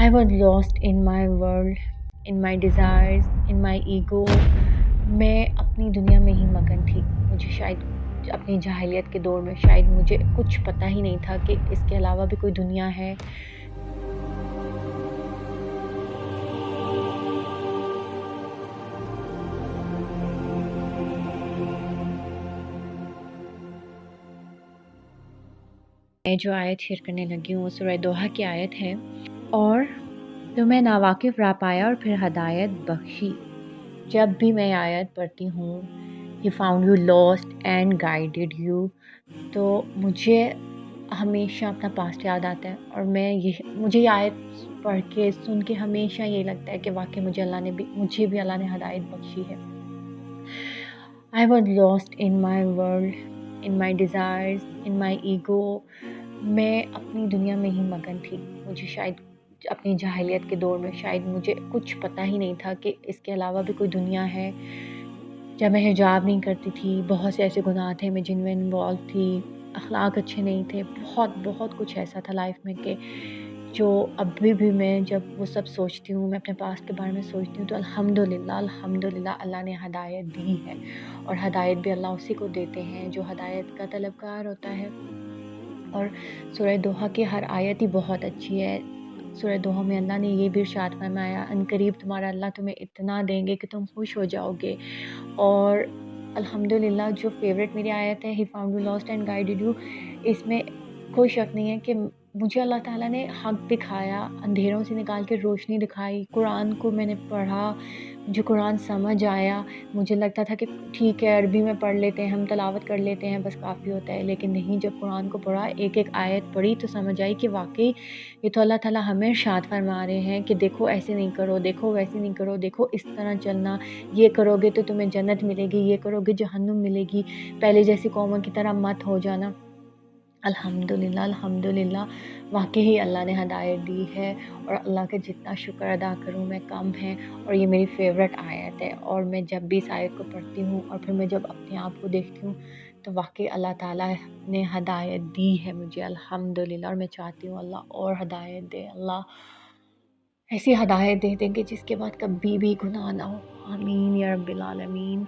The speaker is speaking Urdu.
I was lost in my world, in my desires, in my ego. میں اپنی دنیا میں ہی مگن تھی. مجھے شاید اپنی جاہلیت کے دور میں شاید مجھے کچھ پتہ ہی نہیں تھا کہ اس کے علاوہ بھی کوئی دنیا ہے. میں جو آیت شیئر کرنے لگی ہوں وہ سورہ دوحہ کی آیت ہے. اور تمہیں ناواقف راہ پایا اور پھر ہدایت بخشی. جب بھی میں آیت پڑھتی ہوں He found you lost and guided you, تو مجھے ہمیشہ اپنا پاسٹ یاد آتا ہے. اور مجھے یہ آیت پڑھ کے سن کے ہمیشہ یہ لگتا ہے کہ واقعی مجھے بھی اللہ نے ہدایت بخشی ہے. I was lost in my world, in my desires, in my ego. میں اپنی دنیا میں ہی مگن تھی. مجھے شاید اپنی جاہلیت کے دور میں شاید مجھے کچھ پتہ ہی نہیں تھا کہ اس کے علاوہ بھی کوئی دنیا ہے. جب میں حجاب نہیں کرتی تھی، بہت سے ایسے گناہ تھے میں جن میں انوالو تھی، اخلاق اچھے نہیں تھے، بہت کچھ ایسا تھا لائف میں کہ جو ابھی بھی میں جب وہ سب سوچتی ہوں، میں اپنے پاسٹ کے بارے میں سوچتی ہوں تو الحمدللہ اللہ نے ہدایت دی ہے. اور ہدایت بھی اللہ اسی کو دیتے ہیں جو ہدایت کا طلبگار ہوتا ہے. اور سورہ دوحہ کی ہر آیت ہی بہت اچھی ہے. سورہ دوحہ میں اللہ نے یہ بھی ارشاد فرمایا عنقریب تمہارا اللہ تمہیں اتنا دیں گے کہ تم خوش ہو جاؤ گے. اور الحمدللہ جو فیوریٹ میری آیت ہے He found you lost and guided you، اس میں کوئی شک نہیں ہے کہ مجھے اللہ تعالیٰ نے حق دکھایا، اندھیروں سے نکال کے روشنی دکھائی. قرآن کو میں نے پڑھا، مجھے قرآن سمجھ آیا. مجھے لگتا تھا کہ ٹھیک ہے عربی میں پڑھ لیتے ہیں، ہم تلاوت کر لیتے ہیں، بس کافی ہوتا ہے. لیکن نہیں، جب قرآن کو پڑھا، ایک آیت پڑھی تو سمجھ آئی کہ واقعی یہ تو اللہ تعالیٰ ہمیں ارشاد فرما رہے ہیں کہ دیکھو ایسے نہیں کرو، دیکھو ویسے نہیں کرو، دیکھو اس طرح چلنا، یہ کرو گے تو تمہیں جنت ملے گی، یہ کرو گے جہنم ملے گی، پہلے جیسی قوموں کی طرح مت ہو جانا. الحمدللہ واقعی اللہ نے ہدایت دی ہے. اور اللہ کا جتنا شکر ادا کروں میں کم ہے. اور یہ میری فیوریٹ آیت ہے. اور میں جب بھی اس آیت کو پڑھتی ہوں اور پھر میں جب اپنے آپ کو دیکھتی ہوں تو واقعی اللہ تعالیٰ نے ہدایت دی ہے مجھے الحمدللہ. اور میں چاہتی ہوں اللہ اور ہدایت دے، اللہ ایسی ہدایت دے دیں کہ جس کے بعد کبھی بھی گناہ نہ ہو. آمین یا رب العالمین.